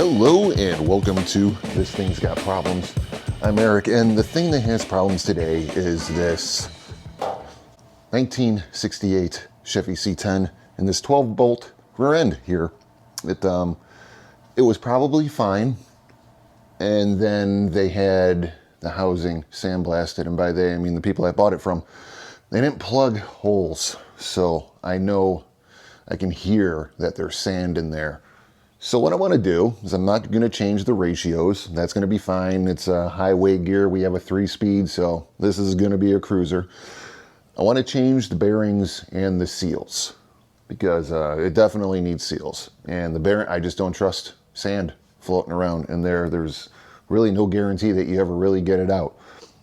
Hello and welcome to This Thing's Got Problems. I'm Eric, and the thing that has problems today is this 1968 Chevy C10 and this 12-bolt rear end here. It was probably fine, and then they had the housing sandblasted, and by they I mean the people I bought it from. They didn't plug holes, so I know I can hear that there's sand in there. So what I want to do is I'm not going to change the ratios. That's going to be fine. It's a highway gear. We have a 3-speed, so this is going to be a cruiser. I want to change the bearings and the seals because it definitely needs seals. And the bearing, I just don't trust sand floating around in there. There's really no guarantee that you ever really get it out.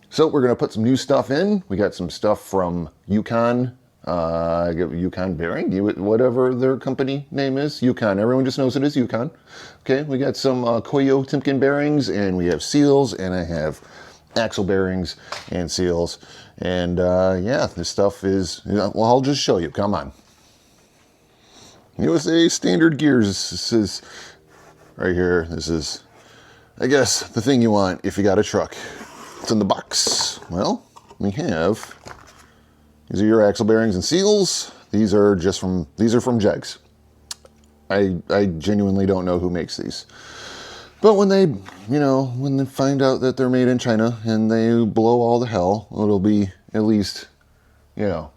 So we're going to put some new stuff in. We got some stuff from Yukon. Yukon Bearing, whatever their company name is, Yukon. Everyone just knows it as Yukon. Okay, we got some Koyo Timken bearings, and we have seals, and I have axle bearings and seals. And yeah, this stuff is, well, I'll just show you. Come on. USA Standard Gears. This is right here. This is, I guess, the thing you want if you got a truck. It's in the box. Well, we have. These are your axle bearings and seals. These are from Jegs. I genuinely don't know who makes these. But when they, when they find out that they're made in China and they blow all the hell, it'll be at least, not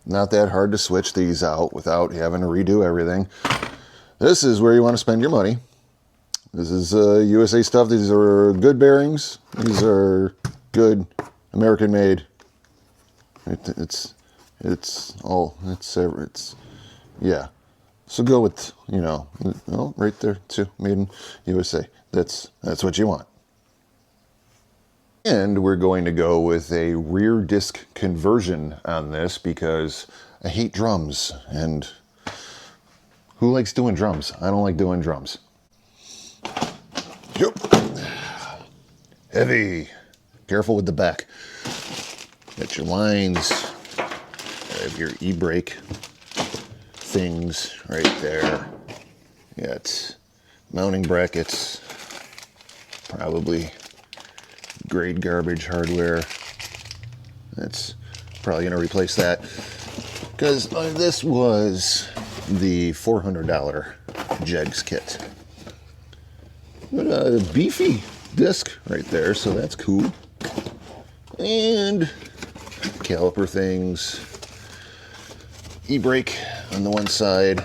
that hard to switch these out without having to redo everything. This is where you want to spend your money. This is USA stuff. These are good bearings. These are good American made. Yeah. So go with, right there too, made in USA. That's what you want. And we're going to go with a rear disc conversion on this because I hate drums, and who likes doing drums? I don't like doing drums. Yep. Heavy. Careful with the back. Got your lines. Have your e-brake things right there. You got mounting brackets. Probably grade garbage hardware. That's probably going to replace that. Because this was the $400 Jegs kit. But a beefy disc right there, so that's cool. And caliper things. E-brake on the one side.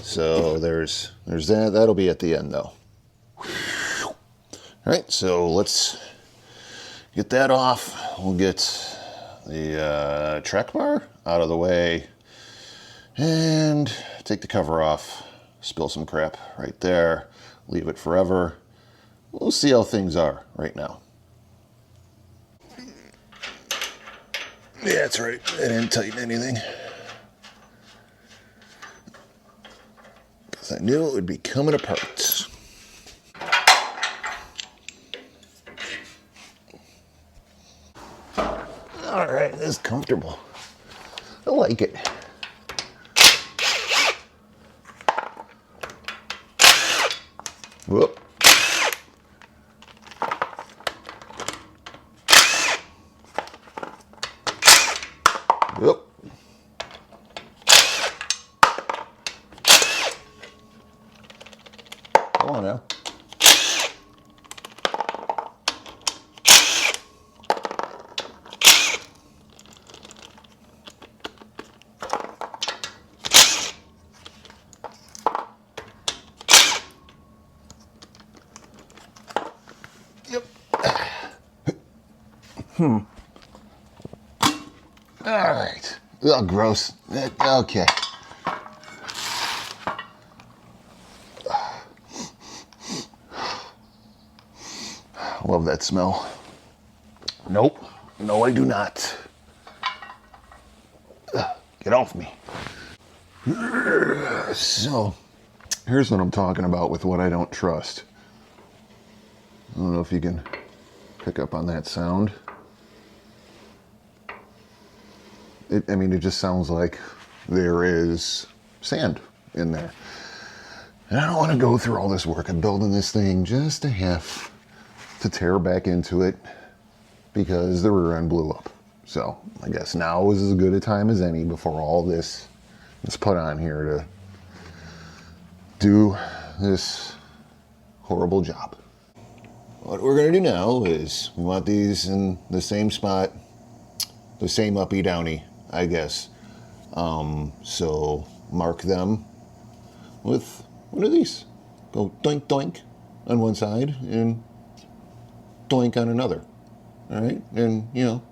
So there's that. That'll be at the end though. All right, so let's get that off. We'll get the track bar out of the way and take the cover off. Spill some crap right there. Leave it forever. We'll see how things are right now. Yeah, that's right. I didn't tighten anything. Because I knew it would be coming apart. Alright, this is comfortable. I like it. Whoop. Yep. Come on now. Yep. All right. Oh, gross. Okay. Love that smell. Nope. No, I do not. Get off me. So, here's what I'm talking about with what I don't trust. I don't know if you can pick up on that sound. It just sounds like there is sand in there. And I don't want to go through all this work of building this thing just to have to tear back into it because the rear end blew up. So I guess now is as good a time as any before all this is put on here to do this horrible job. What we're going to do now is we want these in the same spot, the same uppy downy, I guess. So mark them with one of these. Go doink doink on one side and doink on another. All right, and you know,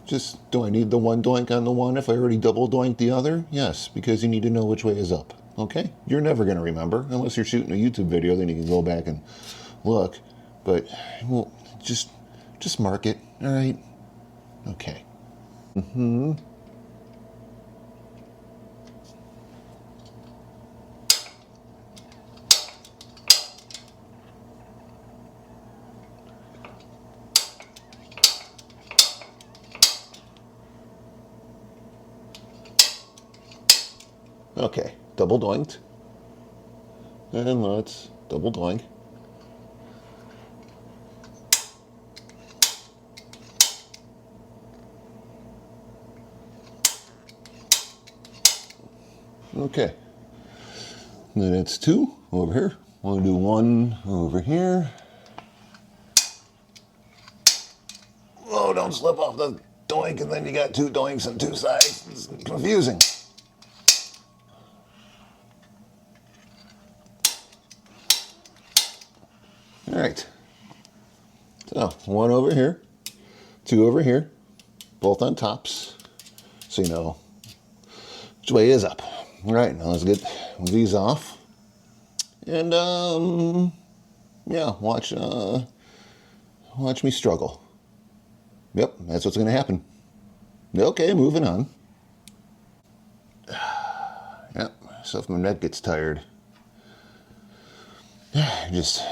just do I need the one doink on the one if I already double doink the other? Yes, because you need to know which way is up. Okay, you're never going to remember unless you're shooting a YouTube video. Then you can go back and look, but well, just mark it. All right, okay. Okay, double doinked. And let's double doink. Okay. Then it's two over here. We'll do one over here. Oh, don't slip off the doink and then you got two doinks on two sides. It's confusing. All right, so one over here, two over here, both on tops, so you know which way is up. All right, now let's get these off, and yeah, watch me struggle. Yep, that's what's going to happen. Okay, moving on. Yep, so if my neck gets tired, just...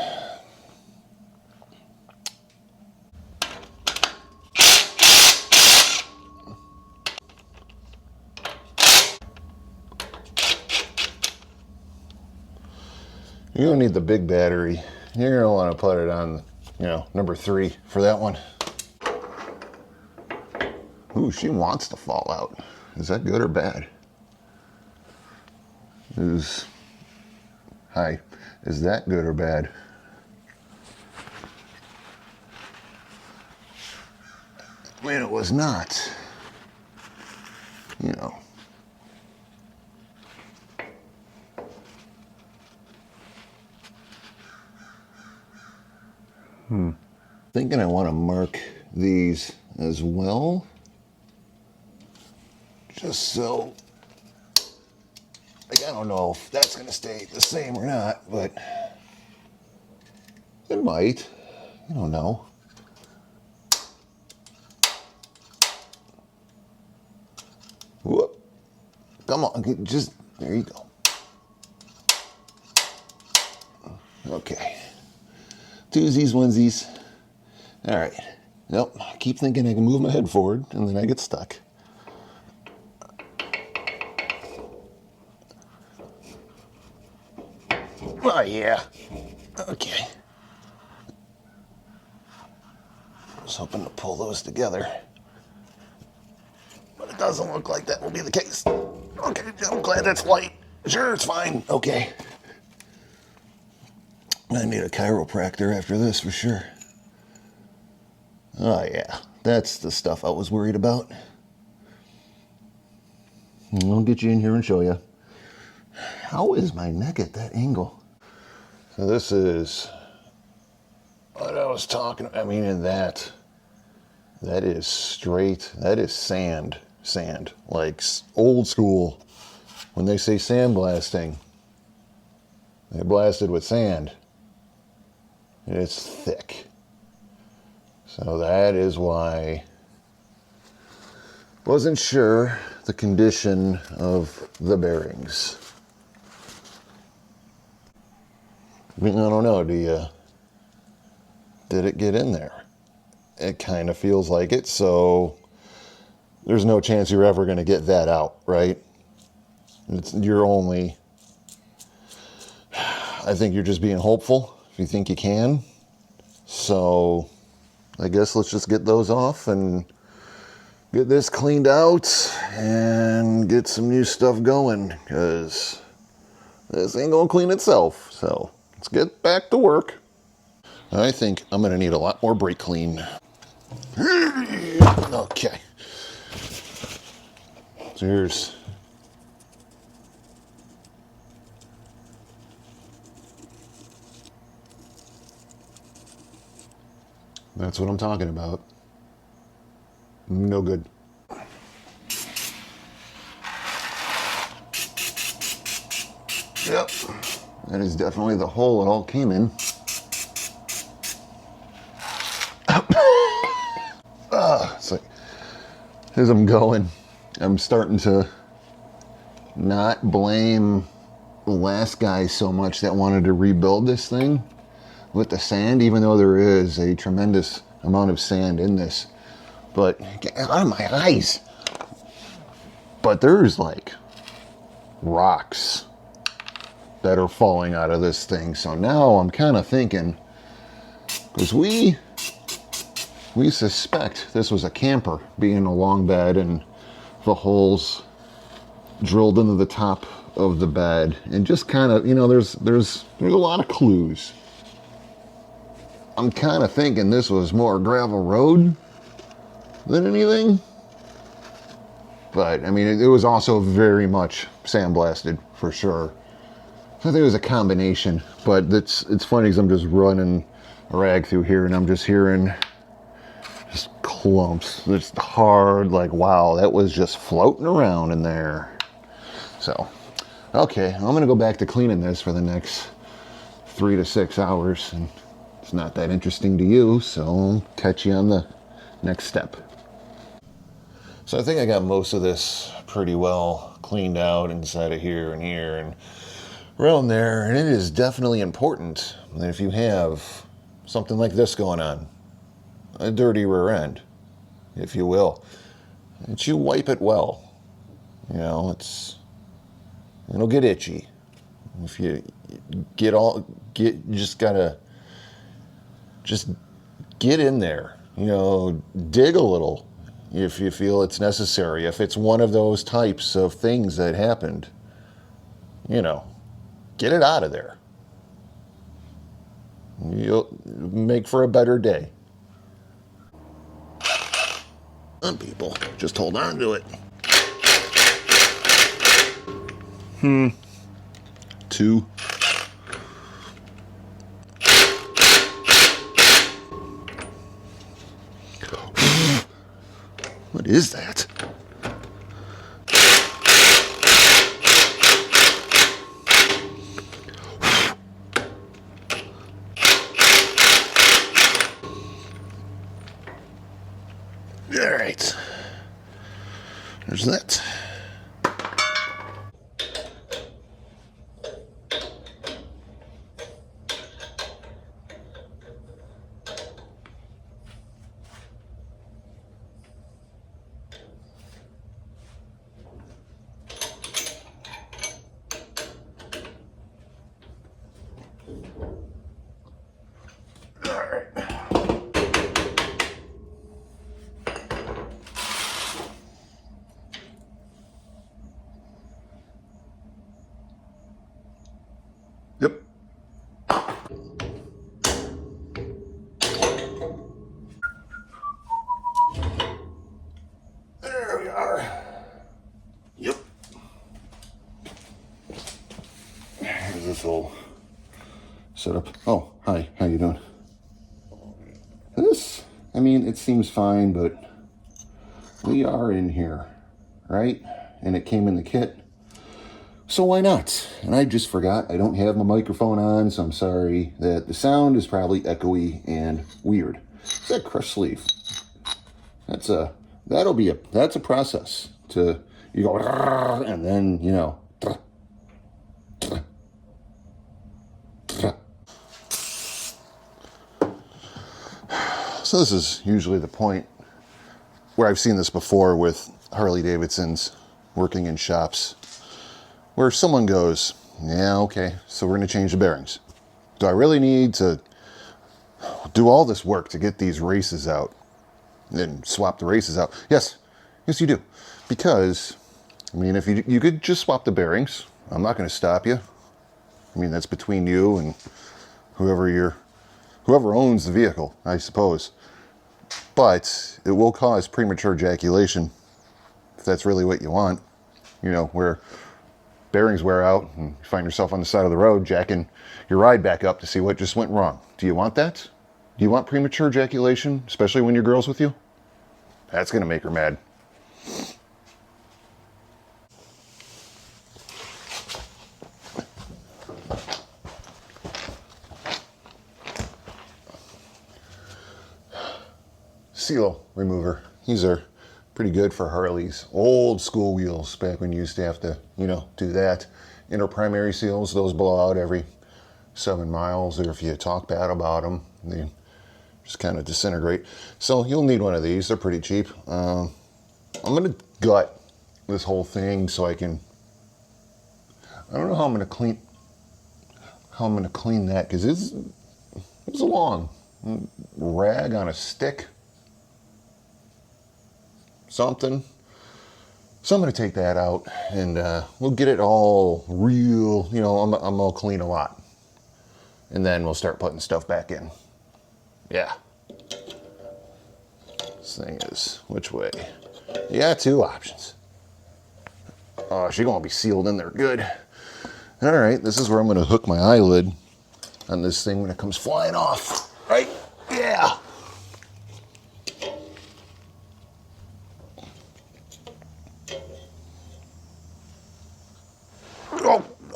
You're going to need the big battery. You're going to want to put it on, you know, number 3 for that one. Ooh, she wants to fall out. Is that good or bad? Hi. Is that good or bad? I mean, it was not. You know. Thinking I want to mark these as well. Just so, like, I don't know if that's going to stay the same or not, but it might. I don't know. Whoop. Come on, just, there you go. Okay. Twosies, onesies. All right. Nope. I keep thinking I can move my head forward, and then I get stuck. Oh, yeah. Okay. I was hoping to pull those together, but it doesn't look like that will be the case. Okay, I'm glad that's light. Sure, it's fine. Okay. I need a chiropractor after this for sure. Oh, yeah. That's the stuff I was worried about. I'll get you in here and show you. How is my neck at that angle? So this is what I was talking about. I mean, in that is straight, that is sand, like old school. When they say sandblasting, they blasted with sand. It's thick. So that is why I wasn't sure the condition of the bearings. I mean, I don't know, did it get in there? It kind of feels like it, so there's no chance you're ever going to get that out, right? You're only I think you're just being hopeful if you think you can. So I guess let's just get those off and get this cleaned out and get some new stuff going, because this ain't gonna clean itself. So let's get back to work. I think I'm gonna need a lot more brake clean. Okay. So here's that's what I'm talking about. No good. Yep. That is definitely the hole it all came in. It's like, as I'm going, I'm starting to not blame the last guy so much that wanted to rebuild this thing with the sand, even though there is a tremendous amount of sand in this. But get out of my eyes. But there's like rocks that are falling out of this thing. So now I'm kind of thinking, because we suspect this was a camper being a long bed and the holes drilled into the top of the bed, and just kind of, you know, there's a lot of clues. I'm kind of thinking this was more gravel road than anything. But I mean, it was also very much sandblasted for sure. I think it was a combination, but it's funny because I'm just running a rag through here and I'm just hearing just clumps. It's hard, like, wow, that was just floating around in there. So, okay, I'm gonna go back to cleaning this for the next 3 to 6 hours, and it's not that interesting to you, so I'll catch you on the next step. So I think I got most of this pretty well cleaned out inside of here and around there, and it is definitely important that if you have something like this going on, a dirty rear end, if you will, that you wipe it well. You know, it'll get itchy. If you just gotta get in there, you know, dig a little if you feel it's necessary. If it's one of those types of things that happened, you know, get it out of there. You'll make for a better day. People, just hold on to it. 2. What is that? All right. There's that. Yep. There we are. Yep. Here's this whole setup. Oh, hi. How you doing? This, I mean, it seems fine, but we are in here, right? And it came in the kit. So why not? And I just forgot I don't have my microphone on, so I'm sorry that the sound is probably echoey and weird. It's that crushed sleeve. That's a process to, you go, and then, you know. So this is usually the point where I've seen this before with Harley Davidsons working in shops, where someone goes, Yeah, okay. So we're going to change the bearings. Do I really need to do all this work to get these races out and swap the races out? Yes. Yes, you do. Because, I mean, if you could just swap the bearings. I'm not going to stop you. I mean, that's between you and whoever owns the vehicle, I suppose. But it will cause premature ejaculation if that's really what you want. You know, where bearings wear out and you find yourself on the side of the road jacking your ride back up to see what just went wrong. Do you want that? Do you want premature ejaculation, especially when your girl's with you? That's going to make her mad. Seal remover. These are pretty good for Harleys. Old school wheels, back when you used to have to, you know, do that. Inner primary seals, those blow out every 7 miles, or if you talk bad about them, they just kind of disintegrate. So you'll need one of these. They're pretty cheap. I'm going to gut this whole thing so I don't know how I'm going to clean that, because it's a long rag on a stick. Something. So I'm going to take that out and we'll get it all real, you know, I'm going to clean a lot. And then we'll start putting stuff back in. Yeah. This thing is, which way? You got 2 options. Oh, she's going to be sealed in there good. All right, this is where I'm going to hook my eyelid on this thing when it comes flying off. Right? Yeah.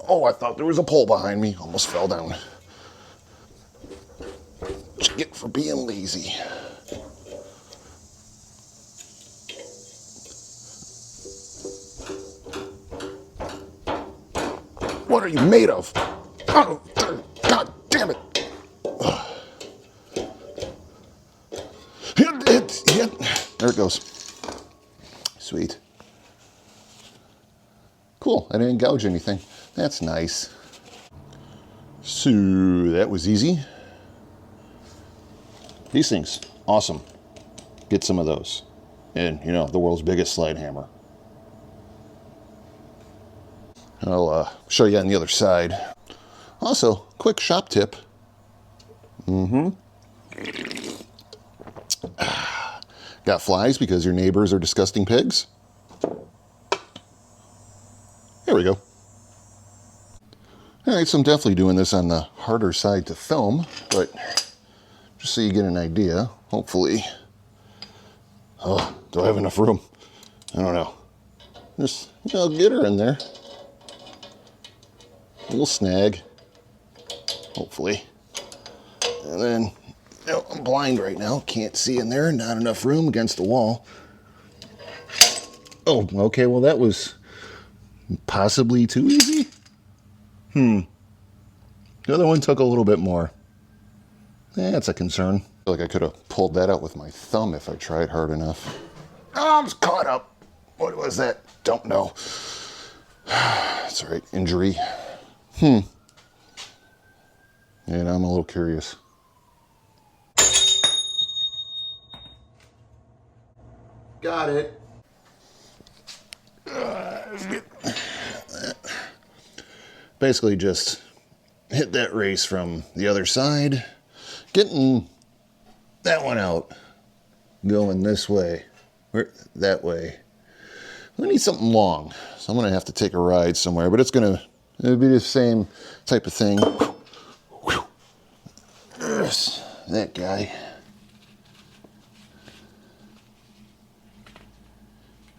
Oh, I thought there was a pole behind me. Almost fell down. What you get for being lazy? What are you made of? Oh, God damn it. There it goes. Sweet. Cool, I didn't gouge anything. That's nice. So, that was easy. These things, awesome. Get some of those. And, you know, the world's biggest slide hammer. I'll show you on the other side. Also, quick shop tip. Got flies because your neighbors are disgusting pigs? There we go. All right, so I'm definitely doing this on the harder side to film, but just so you get an idea, hopefully. Oh, do I have enough room? I don't know. Just, I'll get her in there. A little snag, hopefully. And then, oh, I'm blind right now, can't see in there, not enough room against the wall. Oh, okay, well that was possibly too easy. The other one took a little bit more. That's a concern. I feel like I could have pulled that out with my thumb if I tried hard enough. Oh, I'm caught up. What was that? Don't know. That's all right. Injury. And I'm a little curious. Got it. Basically just hit that race from the other side, getting that one out, going this way, or that way. I need something long, so I'm going to have to take a ride somewhere, but it'll be the same type of thing. That guy.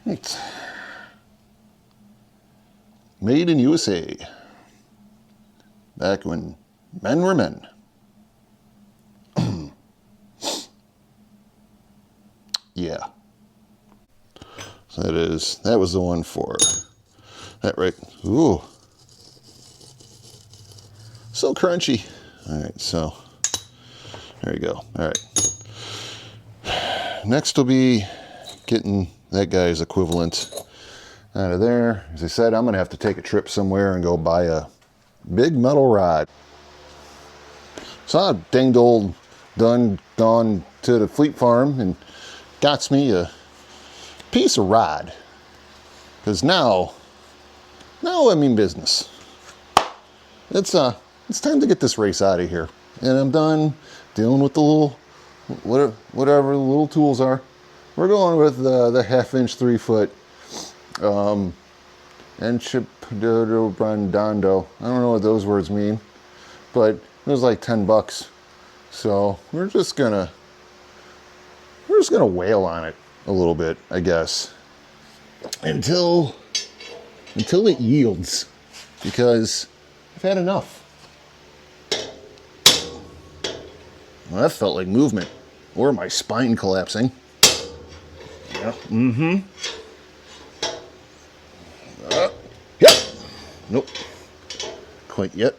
Right. Made in USA. Back when men were men. Yeah. So that was the one for that, right? Ooh. So crunchy. All right, so there you go. All right. Next will be getting that guy's equivalent out of there. As I said, I'm going to have to take a trip somewhere and go buy a Big metal rod. So I danged old done gone to the Fleet Farm and got me a piece of rod. Because now I mean business. It's time to get this race out of here. And I'm done dealing with the little, whatever the little tools are. We're going with the 1/2 inch, 3 foot, Enchipodo Brandondo. I don't know what those words mean, but it was like $10. So we're just gonna wail on it a little bit, I guess, until it yields, because I've had enough. Well, that felt like movement, or my spine collapsing. Yeah. Mm-hmm. Yep. Nope. Quite yet.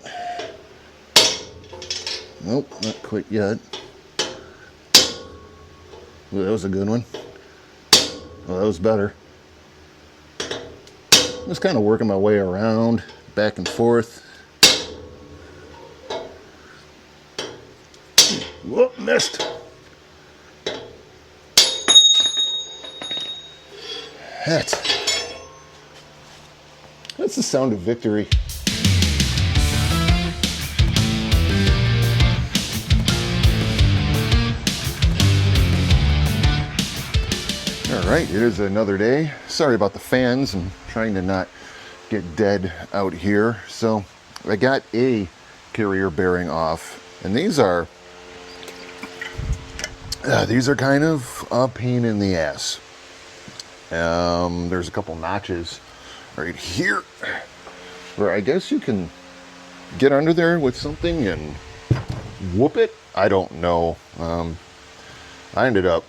Nope, not quite yet. Ooh, that was a good one. Well, that was better. Just kind of working my way around, back and forth. Whoop, missed. That's the sound of victory. All right, it is another day. Sorry about the fans. I'm trying to not get dead out here. So I got a carrier bearing off, and these are kind of a pain in the ass. There's a couple notches right here where I guess you can get under there with something and whoop it. I don't know. I ended up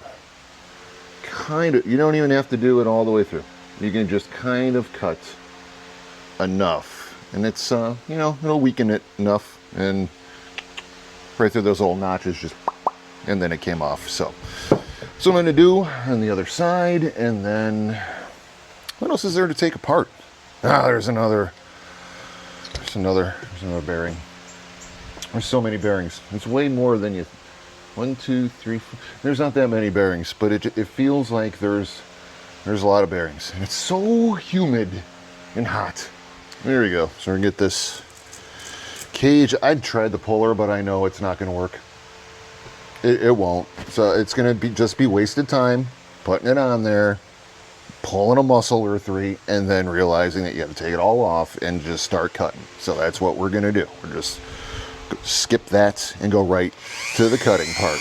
you don't even have to do it all the way through. You can just kind of cut enough, and it's it'll weaken it enough, and right through those little notches, just, and then it came off. So I'm going to do on the other side, and then what else is there to take apart? There's another bearing. There's so many bearings. It's way more than you. 1, 2, 3, 4. There's not that many bearings, but it feels like there's a lot of bearings, and it's so humid and hot. There we go. So we're gonna get this cage. I'd tried the puller, but I know it's not gonna work. It won't. So it's gonna just be wasted time putting it on there, pulling a muscle or 3, and then realizing that you have to take it all off and just start cutting. So that's what we're gonna do. We're just skip that and go right to the cutting part.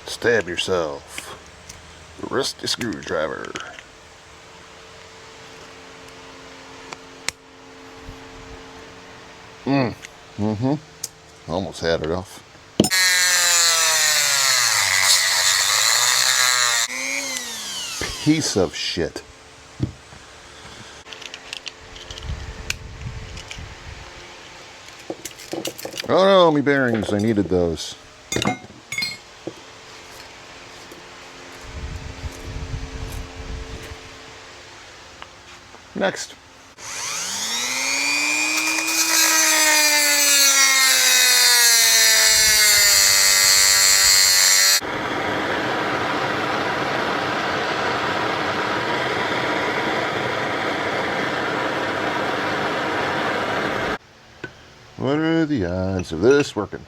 Stab yourself. Rusty screwdriver. Mm-hmm. Almost had it off. Piece of shit. Oh no, me bearings. I needed those. Next. What are the odds of this working?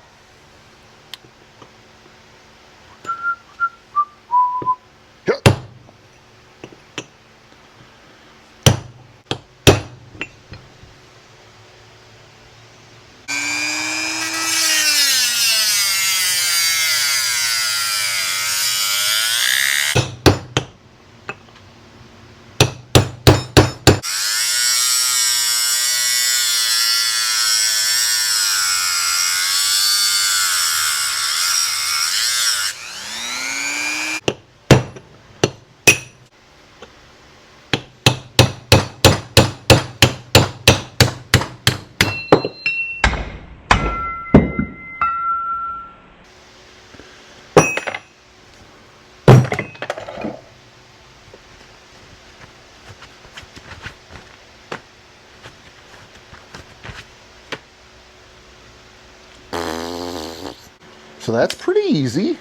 So that's pretty easy.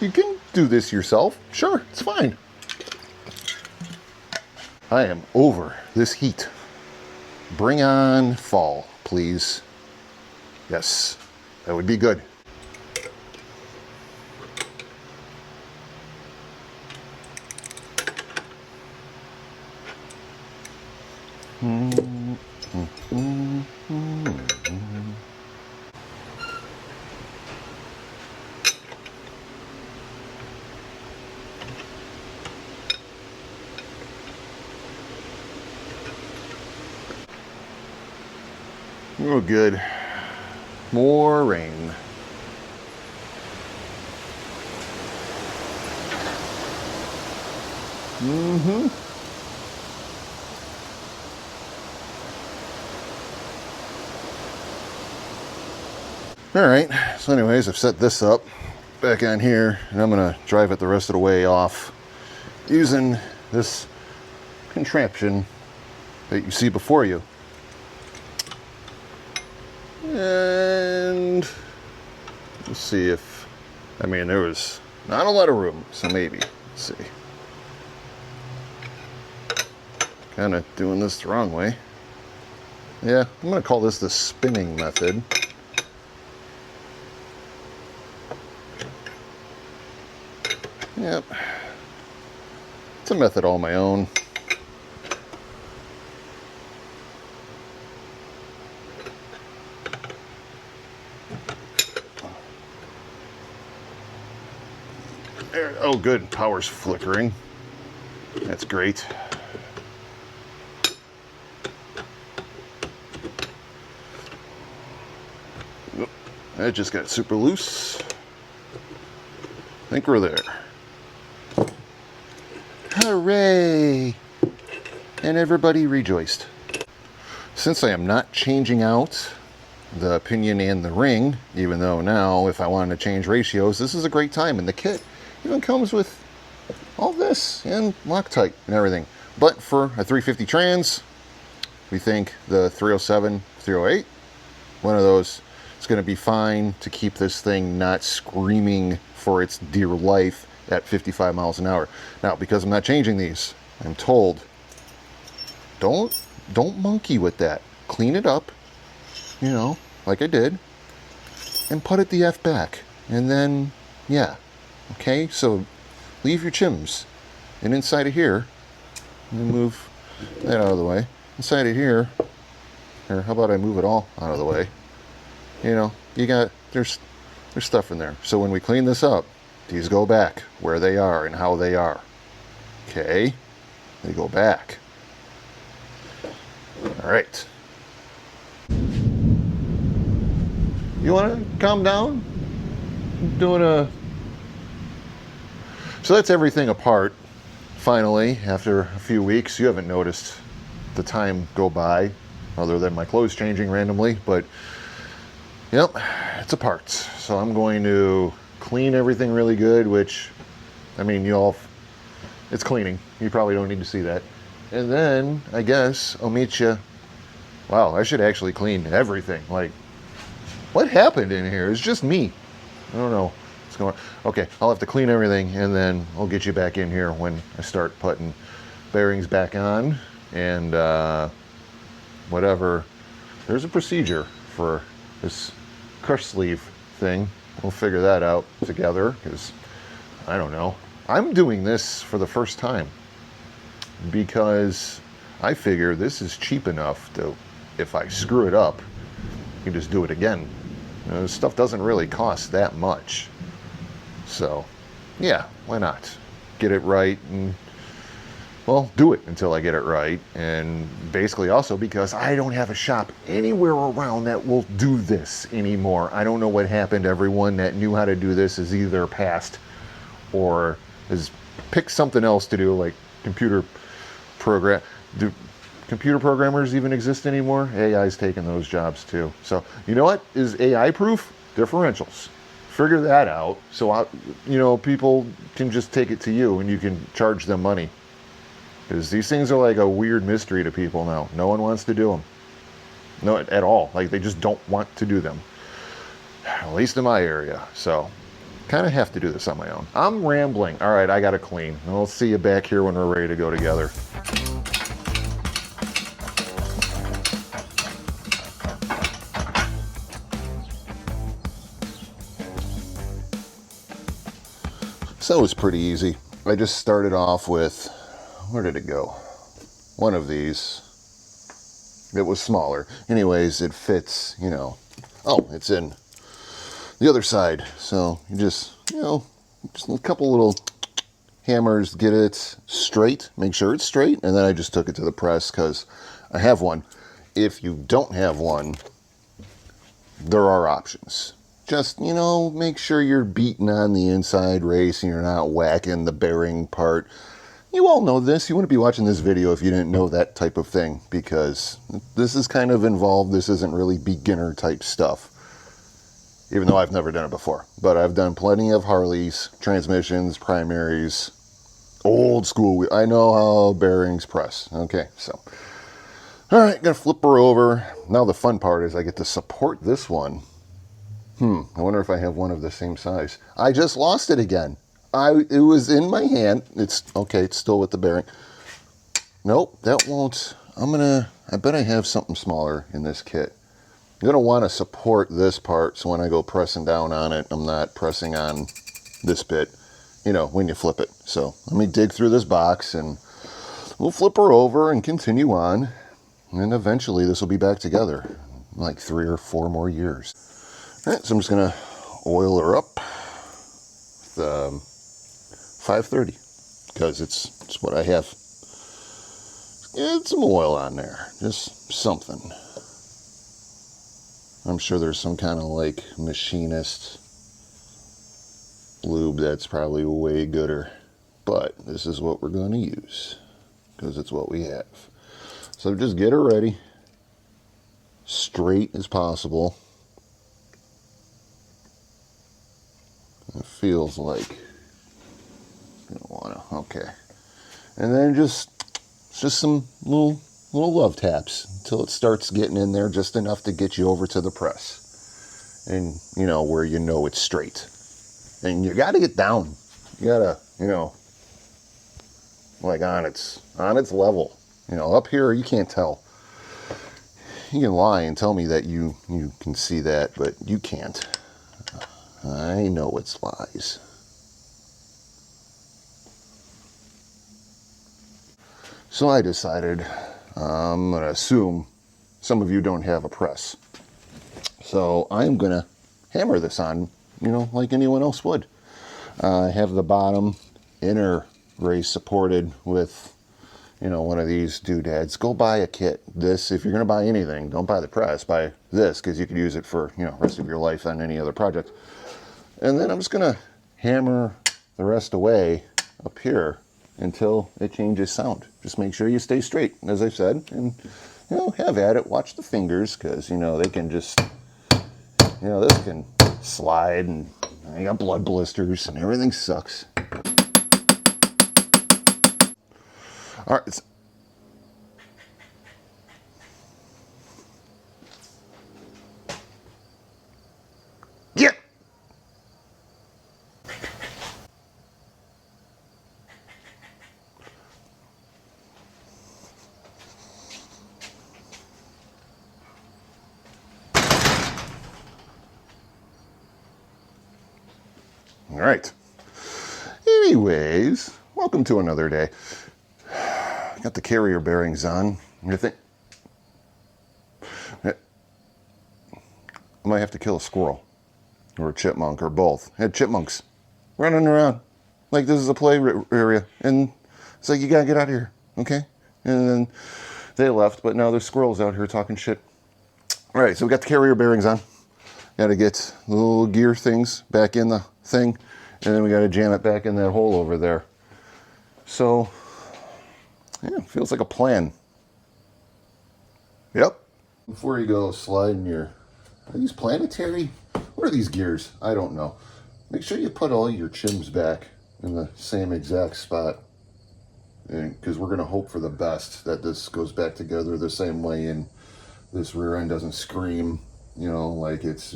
You can do this yourself. Sure, it's fine. I am over this heat. Bring on fall, please. Yes, that would be good. Oh, good. More rain. All right, so anyways, I've set this up back on here, and I'm gonna drive it the rest of the way off using this contraption that you see before you. And let's see if, I mean, there was not a lot of room, so maybe, let's see. Kind of doing this the wrong way. Yeah, I'm gonna call this the spinning method. Yep, it's a method all my own. There, oh good, power's flickering. That's great. That just got super loose. I think we're there. Hooray! And everybody rejoiced. Since I am not changing out the pinion and the ring, even though now if I wanted to change ratios, this is a great time. And the kit even comes with all this and Loctite and everything. But for a 350 trans, we think the 307, 308, one of those is going to be fine to keep this thing not screaming for its dear life at 55 miles an hour. Now, because I'm not changing these, I'm told, don't monkey with that. Clean it up, you know, like I did, and put it the F back. And then, yeah, okay, so leave your chims. And inside of here, move that out of the way. Inside of here, or how about I move it all out of the way? You know, you got, there's stuff in there. So when we clean this up, these go back where they are and how they are. Okay, they go back. All right. You want to calm down? I'm doing a... So that's everything apart. Finally, after a few weeks, you haven't noticed the time go by, other than my clothes changing randomly, but yep, it's apart. So I'm going to clean everything really good, which, I mean, it's cleaning. You probably don't need to see that. And then, I guess, I'll meet you. Wow, I should actually clean everything. Like, what happened in here? It's just me. I don't know what's going on. Okay, I'll have to clean everything, and then I'll get you back in here when I start putting bearings back on, and whatever. There's a procedure for this crush sleeve thing. We'll figure that out together, because I don't know. I'm doing this for the first time because I figure this is cheap enough to, if I screw it up, you can just do it again. You know, this stuff doesn't really cost that much. So, yeah, why not? Get it right and, well, do it until I get it right. And basically also because I don't have a shop anywhere around that will do this anymore. I don't know what happened. Everyone that knew how to do this is either passed or has picked something else to do, like computer program. Do computer programmers even exist anymore? AI's taking those jobs too. So, you know what is AI proof? Differentials. Figure that out so people can just take it to you and you can charge them money. Because these things are like a weird mystery to people now. No one wants to do them. No, at all. Like, they just don't want to do them. at least in my area. So kind of have to do this on my own. I'm rambling. All right, I got to clean. I'll see you back here when we're ready to go together. So it was pretty easy. I just started off with, where did it go? One of these. It was smaller. Anyways, it fits, you know. Oh, it's in the other side. So you just, you know, just a couple little hammers, get it straight, make sure it's straight. And then I just took it to the press because I have one. If you don't have one, there are options. Just, you know, make sure you're beating on the inside race and you're not whacking the bearing part. You all know this. You wouldn't be watching this video if you didn't know that type of thing, because this is kind of involved. This isn't really beginner type stuff, even though I've never done it before. But I've done plenty of Harleys, transmissions, primaries, old school. I know how bearings press. Okay, so. All right, gonna flip her over. Now the fun part is I get to support this one. I wonder if I have one of the same size. I just lost it again. It was in my hand. It's okay, it's still with the bearing. Nope, that won't. I bet I have something smaller in this kit. You're gonna wanna support this part so when I go pressing down on it, I'm not pressing on this bit, you know, when you flip it. So let me dig through this box and we'll flip her over and continue on. And eventually this will be back together, like 3 or 4 more years. All right, so I'm just gonna oil her up with 530 because it's what I have. Get some oil on there, just something. I'm sure there's some kind of like machinist lube that's probably way gooder, but this is what we're going to use because it's what we have. So just get her ready, straight as possible. It feels like you don't want to. Okay, and then just some little love taps until it starts getting in there just enough to get you over to the press, and you know where you know it's straight. And you got to get down. You gotta, you know, like on its level. You know, up here you can't tell. You can lie and tell me that you can see that, but you can't. I know it's lies. So I decided I'm going to assume some of you don't have a press. So I'm going to hammer this on, you know, like anyone else would. I have the bottom inner race supported with, you know, one of these doodads. Go buy a kit. This, if you're going to buy anything, don't buy the press. Buy this because you could use it for, you know, rest of your life on any other project. And then I'm just going to hammer the rest away up here until it changes sound. Just make sure you stay straight, as I said, and, you know, have at it. Watch the fingers because, you know, they can just, you know, this can slide and I got blood blisters and everything sucks. All right. Yeah. All right. Anyways, welcome to another day. Got the carrier bearings on. You think I might have to kill a squirrel or a chipmunk or both. I had chipmunks running around like this is a play area, and it's like, you gotta get out of here, okay? And then they left, but now there's squirrels out here talking shit. All right, so we got the carrier bearings on. Got to get the little gear things back in the thing, and then we got to jam it back in that hole over there. So, yeah, feels like a plan. Yep. Before you go sliding your, are these planetary? What are these gears? I don't know. Make sure you put all your chims back in the same exact spot, because we're going to hope for the best that this goes back together the same way and this rear end doesn't scream you know, like it's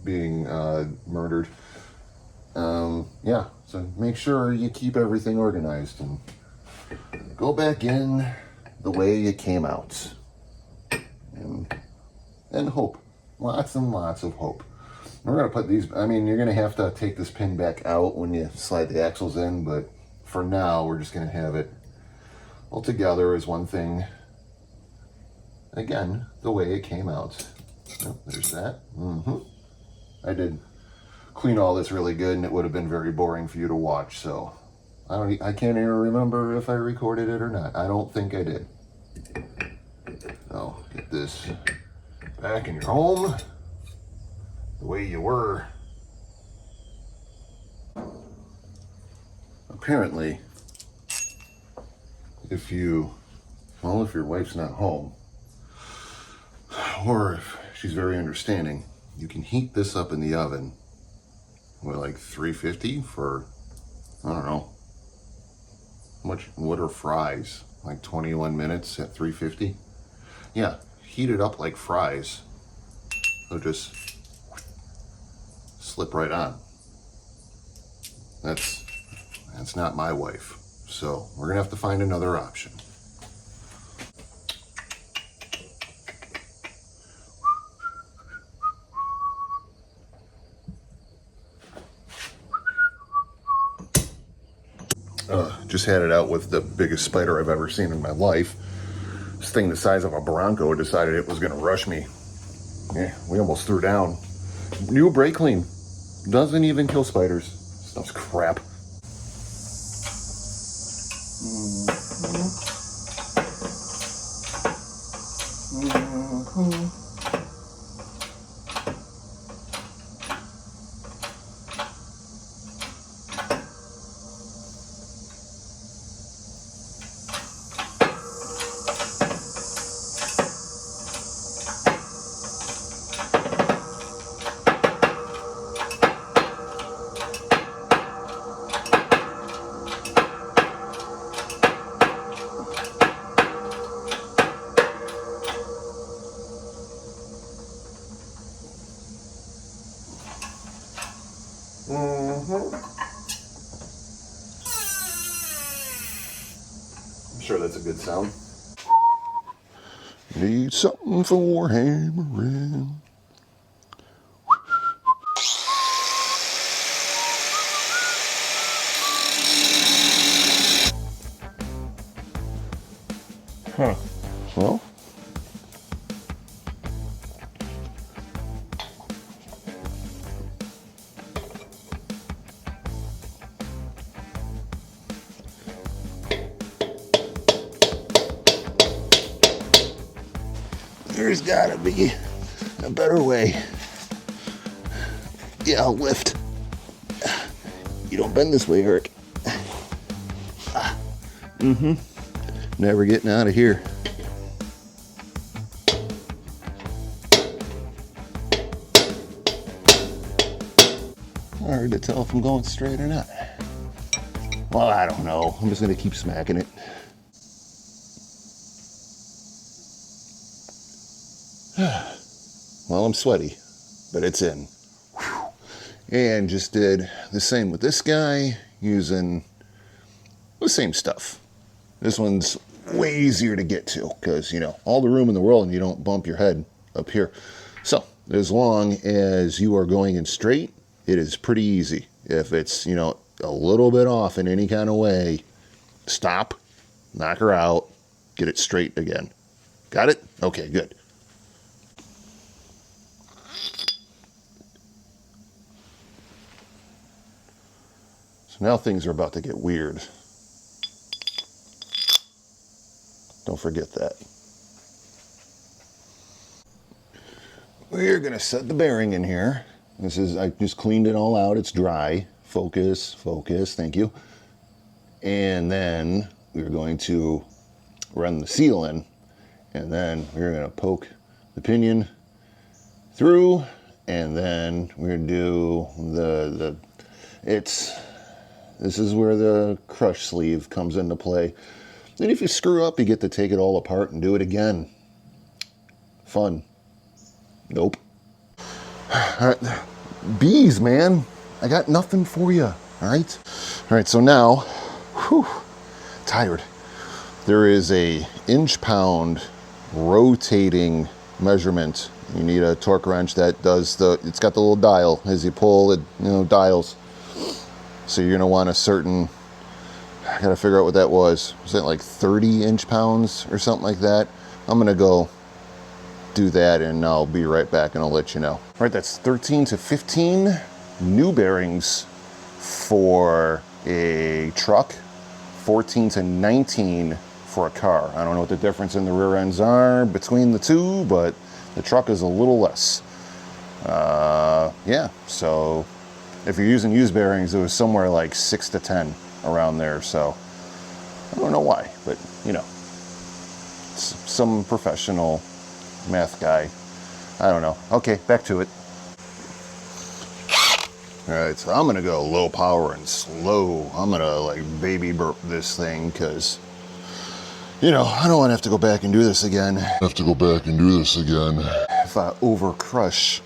being murdered. Yeah, so make sure you keep everything organized and go back in the way you came out. And hope. Lots and lots of hope. We're going to put these, I mean, you're going to have to take this pin back out when you slide the axles in, but for now, we're just going to have it all together as one thing. Again, the way it came out. Oh, there's that. I did clean all this really good, and it would have been very boring for you to watch, so I can't even remember if I recorded it or not. I don't think I did. So, get this back in your home the way you were. Apparently, if your wife's not home, or if she's very understanding, you can heat this up in the oven with like 350 for, I don't know, what are fries? Like 21 minutes at 350? Yeah, heat it up like fries. So just slip right on. That's not my wife. So we're gonna have to find another option. Just had it out with the biggest spider I've ever seen in my life. This thing the size of a Bronco decided it was gonna rush me. Yeah, we almost threw down. New brake clean. Doesn't even kill spiders. Stuff's crap. I'm sure that's a good sound. Need something for hammering. Huh. Well, there's gotta be a better way. Yeah, I'll lift. You don't bend this way, Eric. Never getting out of here. Hard to tell if I'm going straight or not. Well, I don't know. I'm just gonna keep smacking it. Well, I'm sweaty, but it's in. Whew. And just did the same with this guy using the same stuff. This one's way easier to get to because, you know, all the room in the world and you don't bump your head up here. So as long as you are going in straight, it is pretty easy. If it's, you know, a little bit off in any kind of way, stop, knock her out, get it straight again. Got it? Okay, good. So now things are about to get weird. Don't forget that. We're gonna set the bearing in here. I just cleaned it all out. It's dry. Focus, focus, thank you. And then we're going to run the seal in, and then we're gonna poke the pinion through, and then we're gonna do this is where the crush sleeve comes into play. Then if you screw up, you get to take it all apart and do it again. Fun. Nope. All right. Bees, man. I got nothing for you. All right. All right. So now, whew, tired. There is a inch-pound rotating measurement. You need a torque wrench that does it's got the little dial. As you pull it, dials. So you're gonna want a certain, I gotta figure out what that was. Was that like 30 inch-pounds or something like that? I'm gonna go do that and I'll be right back and I'll let you know. All right, that's 13 to 15 new bearings for a truck, 14 to 19 for a car. I don't know what the difference in the rear ends are between the two, but the truck is a little less. Yeah, so if you're using used bearings, it was somewhere like 6 to 10 around there. So I don't know why, but some professional math guy. I don't know. Okay, back to it. All right, so I'm gonna go low power and slow. I'm gonna like baby burp this thing because I don't want to have to go back and do this again. If I over crush,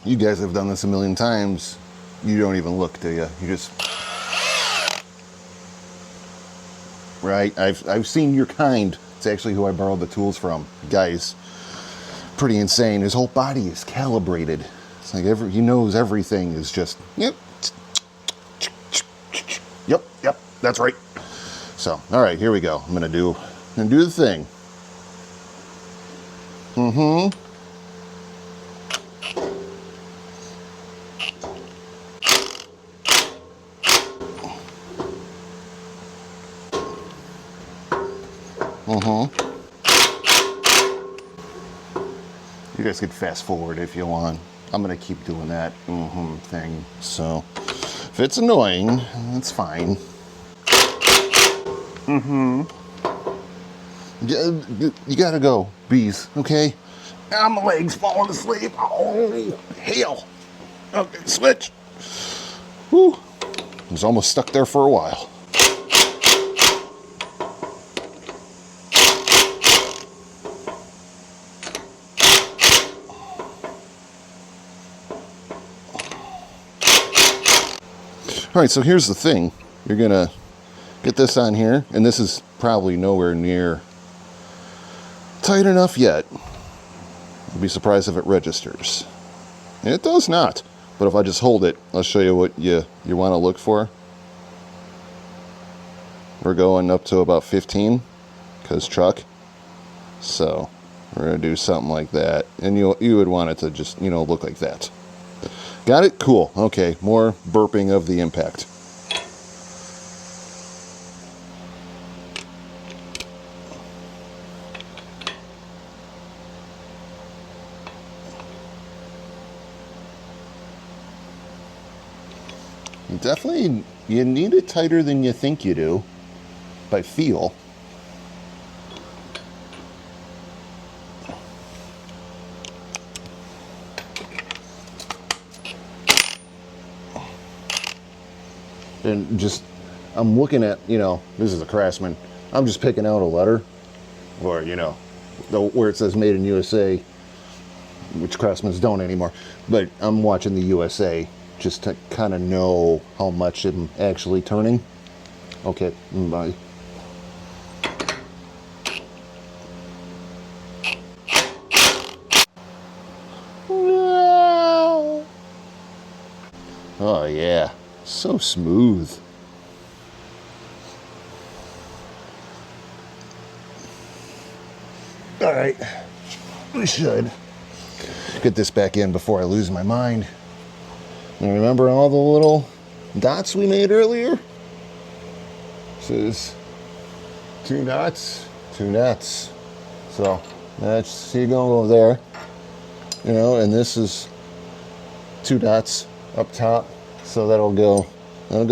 you guys have done this a million times. You don't even look, do you? You just, right? I've seen your kind. It's actually who I borrowed the tools from. Guy's pretty insane. His whole body is calibrated. It's like he knows everything is just, yep, that's right. So, all right, here we go. I'm gonna do the thing. You guys could fast forward if you want. I'm gonna keep doing that thing. So if it's annoying, that's fine. You gotta go, bees, okay? Now my leg's falling asleep. Oh, hell. Okay, switch. Whew. I was almost stuck there for a while. All right, so here's the thing. You're gonna get this on here, and this is probably nowhere near tight enough yet. I'd be surprised if it registers. It does not. But if I just hold it, I'll show you what you want to look for. We're going up to about 15, because truck. So we're gonna do something like that, and you would want it to just look like that. Got it? Cool. Okay, more burping of the impact. Definitely, you need it tighter than you think you do, by feel. And just, I'm looking at, this is a Craftsman. I'm just picking out a letter, or, where it says made in USA, which Craftsmans don't anymore. But I'm watching the USA just to kind of know how much I'm actually turning. Okay, bye. No. Oh yeah, so smooth. All right, we should get this back in before I lose my mind. And remember all the little dots we made earlier? This is 2 dots, 2 dots. So that's, you're gonna go there, and this is 2 dots up top. So that'll go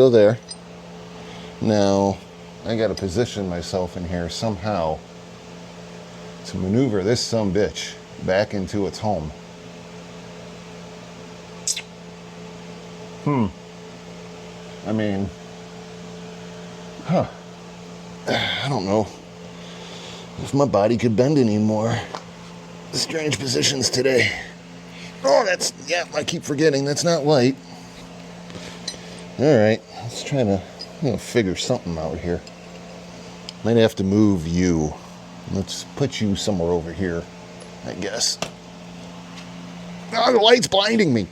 there. Now I gotta position myself in here somehow to maneuver this sumbitch back into its home. I mean, I don't know if my body could bend anymore. Strange positions today. Oh, that's, yeah, I keep forgetting that's not light. All right, let's try to, figure something out here. Might have to move you. Let's put you somewhere over here, I guess. Oh, the light's blinding me.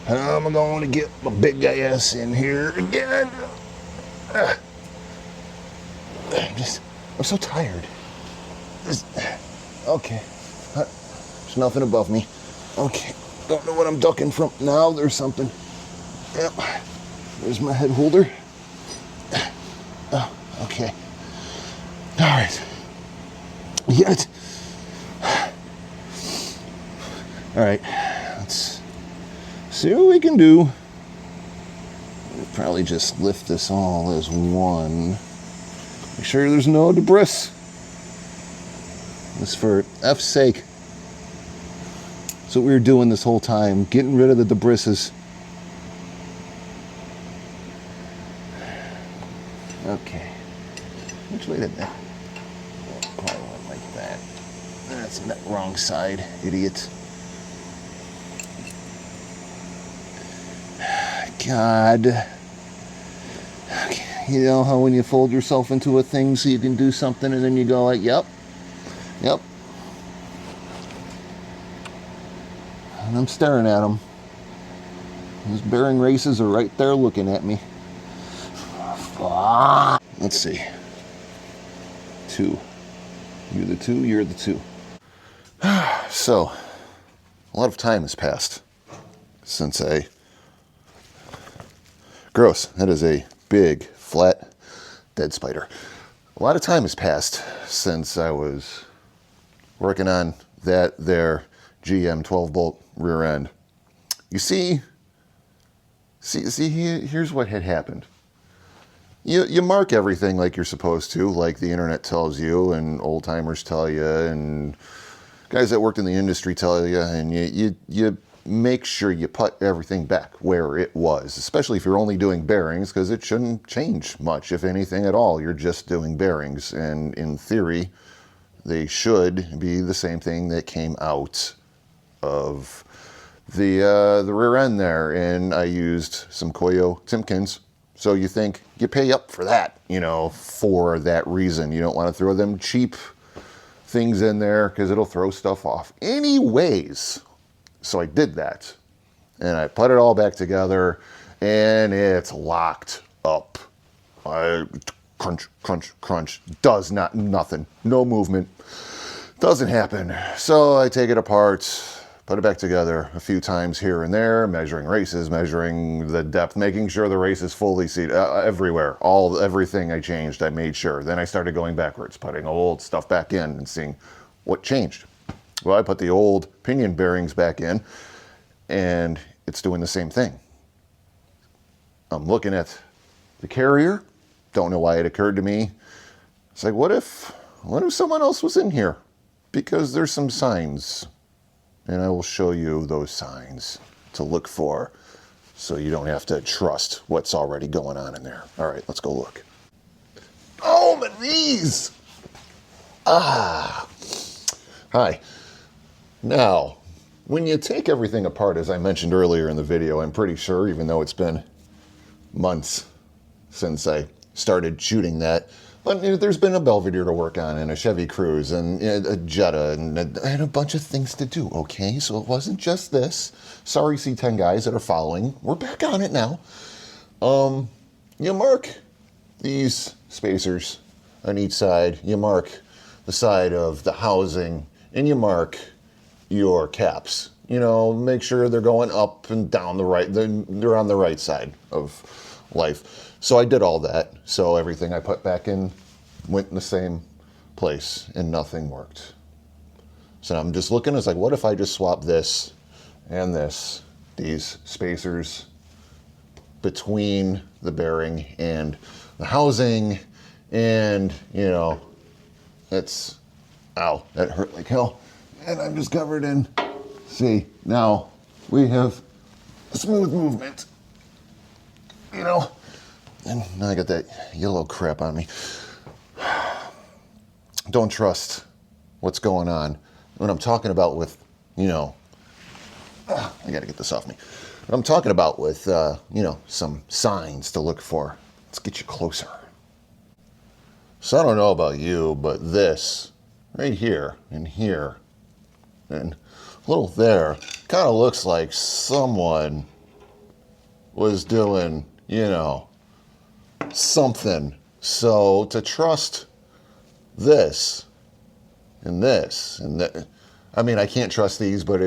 I'm going to get my big ass in here again. I'm so tired. Okay. There's nothing above me. Okay. Don't know what I'm ducking from. Now there's something. Yep. There's my head holder. Oh, okay. All right. Yet. All right. Let's see what we can do. We'll probably just lift this all as one. Make sure there's no debris. This for F's sake. That's what we were doing this whole time, getting rid of the debris. Okay. Which way did that? Probably went like that. That's the wrong side, idiot. God. Okay. You know how when you fold yourself into a thing so you can do something and then you go like, yep. And I'm staring at them. Those bearing races are right there looking at me. Let's see. 2. You're the 2, you're the 2. So, a lot of time has passed since gross, that is a big, flat, dead spider. A lot of time has passed since I was working on that there GM 12-bolt rear end. You see, here's what had happened. You mark everything like you're supposed to, like the internet tells you, and old timers tell you, and guys that worked in the industry tell you, and you make sure you put everything back where it was, especially if you're only doing bearings, because it shouldn't change much, if anything at all. You're just doing bearings, and in theory, they should be the same thing that came out of the rear end there. And I used some Koyo Timkins. So you think you pay up for that, for that reason. You don't want to throw them cheap things in there because it'll throw stuff off. Anyways, so I did that. And I put it all back together and it's locked up. Crunch, crunch, crunch. Does nothing. No movement. Doesn't happen. So I take it apart. Put it back together a few times here and there, measuring races, measuring the depth, making sure the race is fully seated everywhere. Everything I changed, I made sure. Then I started going backwards, putting old stuff back in and seeing what changed. Well, I put the old pinion bearings back in, and it's doing the same thing. I'm looking at the carrier. Don't know why it occurred to me. It's like, what if someone else was in here? Because there's some signs. And I will show you those signs to look for so you don't have to trust what's already going on in there. All right, let's go look. Oh, my knees! Hi. Now, when you take everything apart, as I mentioned earlier in the video, I'm pretty sure, even though it's been months since I started shooting that, but there's been a Belvedere to work on, and a Chevy Cruze, and a Jetta, and a bunch of things to do, okay? So it wasn't just this. Sorry, C10 guys that are following. We're back on it now. You mark these spacers on each side. You mark the side of the housing, and you mark your caps. Make sure they're going up and down the right. They're on the right side of life. So I did all that. So everything I put back in went in the same place, and nothing worked. So I'm just looking, it's like, what if I just swap this and this, these spacers between the bearing and the housing, and, it's, ow, that hurt like hell. And I'm just covered in, see, now we have a smooth movement, and now I got that yellow crap on me. Don't trust what's going on. What I'm talking about with, you know, I gotta get this off me. What I'm talking about with, you know, some signs to look for. Let's get you closer. So I don't know about you, but this right here and here and a little there kind of looks like someone was doing, you know, something. So to trust this and that, I mean, I can't trust these, but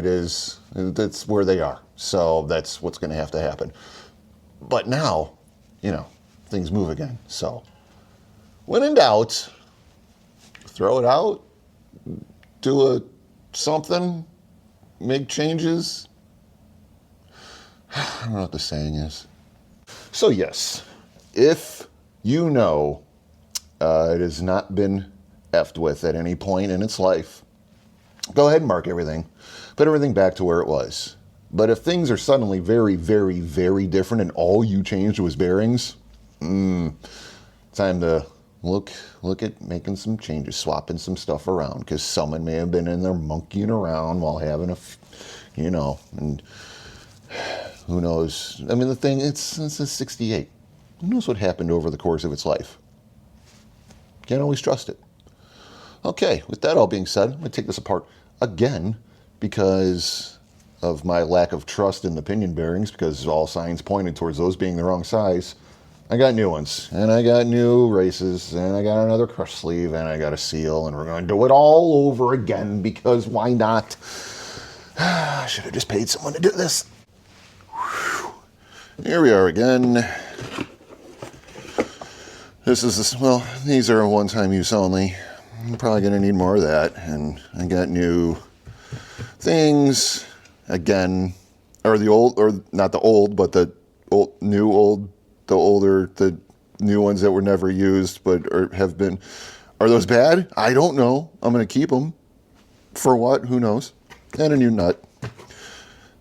that's where they are. So that's what's going to have to happen. But now, you know, things move again. So when in doubt, throw it out, do something, make changes. I don't know what the saying is. So yes, if you know it has not been effed with at any point in its life, go ahead and mark everything. Put everything back to where it was. But if things are suddenly very, very, very different and all you changed was bearings, time to look at making some changes, swapping some stuff around, because someone may have been in there monkeying around while having you know, and who knows. I mean, the thing, it's a 68. Who knows what happened over the course of its life? Can't always trust it. Okay, with that all being said, I'm going to take this apart again because of my lack of trust in the pinion bearings, because all signs pointed towards those being the wrong size. I got new ones, and I got new races, and I got another crush sleeve, and I got a seal, and we're going to do it all over again, because why not? I should have just paid someone to do this. Whew. Here we are again. Well, these are one-time use only. I'm probably going to need more of that, and I got new things, again, or not the old, but the older, the new ones that were never used but have been. Are those bad? I don't know. I'm going to keep them. For what? Who knows? And a new nut.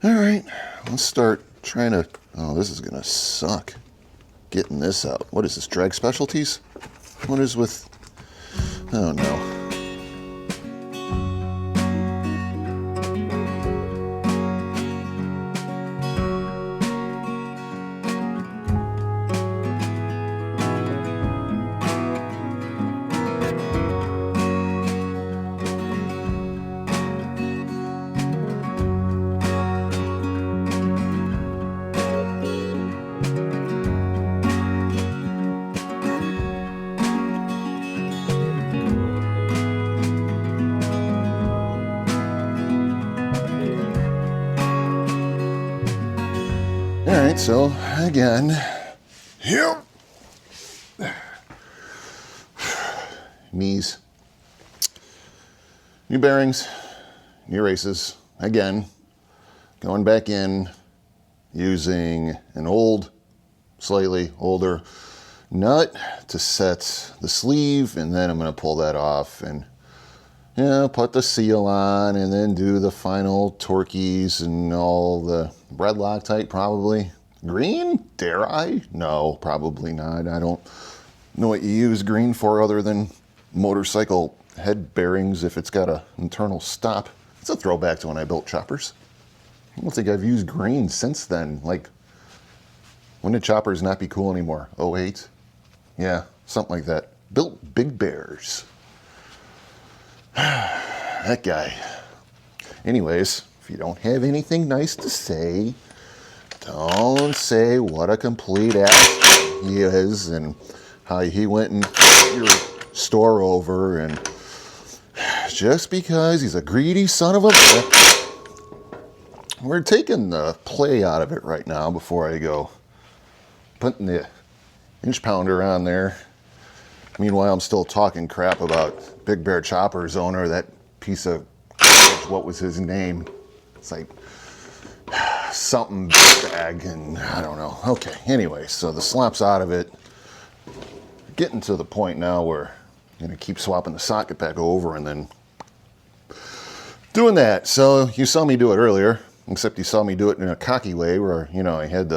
All right, let's start trying to, oh, this is going to suck. Getting this out. What is this, Drag Specialties? What is with, I don't know. All right, so again, yep. Knees, new bearings, new races. Again, going back in using an slightly older nut to set the sleeve, and then I'm going to pull that off and put the seal on, and then do the final Torqueys and all the red Loctite, probably. Green? Dare I? No, probably not. I don't know what you use green for other than motorcycle head bearings if it's got an internal stop. It's a throwback to when I built choppers. I don't think I've used green since then. Like, when did choppers not be cool anymore? 08? Yeah, something like that. Built Big Bears. That guy. Anyways, if you don't have anything nice to say, don't say what a complete ass he is and how he went and took your store over, and just because he's a greedy son of a bitch. We're taking the play out of it right now before I go putting the inch pounder on there. Meanwhile, I'm still talking crap about Big Bear Chopper's owner, that piece of, what was his name? It's like something bag, and I don't know. Okay, anyway, so the slop's out of it. Getting to the point now where I'm going to keep swapping the socket back over and then doing that. So you saw me do it earlier, except you saw me do it in a cocky way where, I had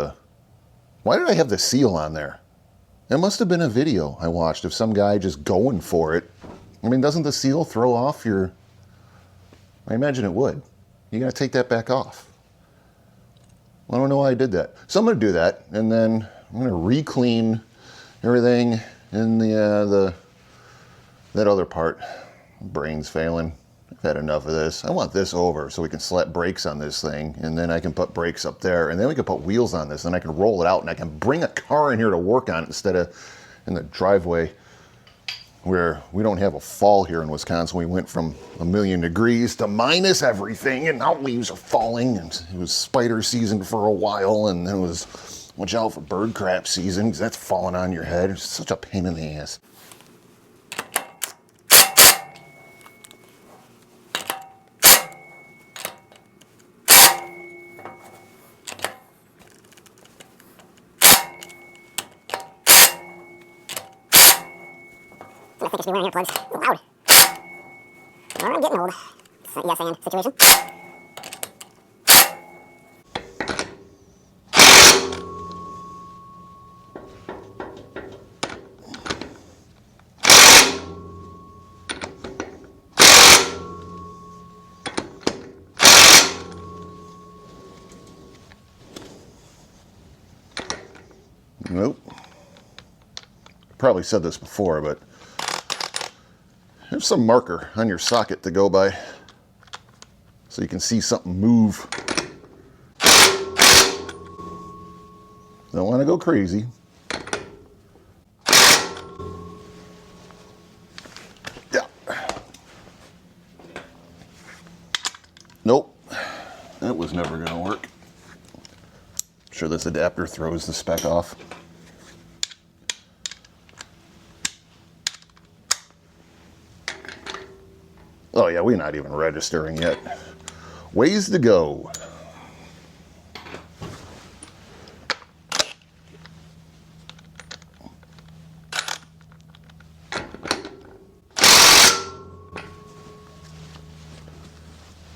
why did I have the seal on there? It must have been a video I watched of some guy just going for it. I mean, doesn't the seal throw off your I imagine it would. You gotta take that back off. I don't know why I did that. So I'm gonna do that, and then I'm gonna re-clean everything in that other part. Brain's failing. I've had enough of this. I want this over so we can slap brakes on this thing, and then I can put brakes up there, and then we can put wheels on this, and I can roll it out, and I can bring a car in here to work on it instead of in the driveway where we don't have a fall here in Wisconsin. We went from 1,000,000 degrees to minus everything, and now leaves are falling, and it was spider season for a while, and then it was watch out for bird crap season because that's falling on your head. It's such a pain in the ass. I think I should be wearing earplugs. It's loud. Or I'm getting old. It's a yes and situation. Nope. Probably said this before, but have some marker on your socket to go by so you can see something move. Don't want to go crazy. Yeah. Nope. That was never going to work. I'm sure this adapter throws the spec off. Oh yeah, we're not even registering yet. Ways to go.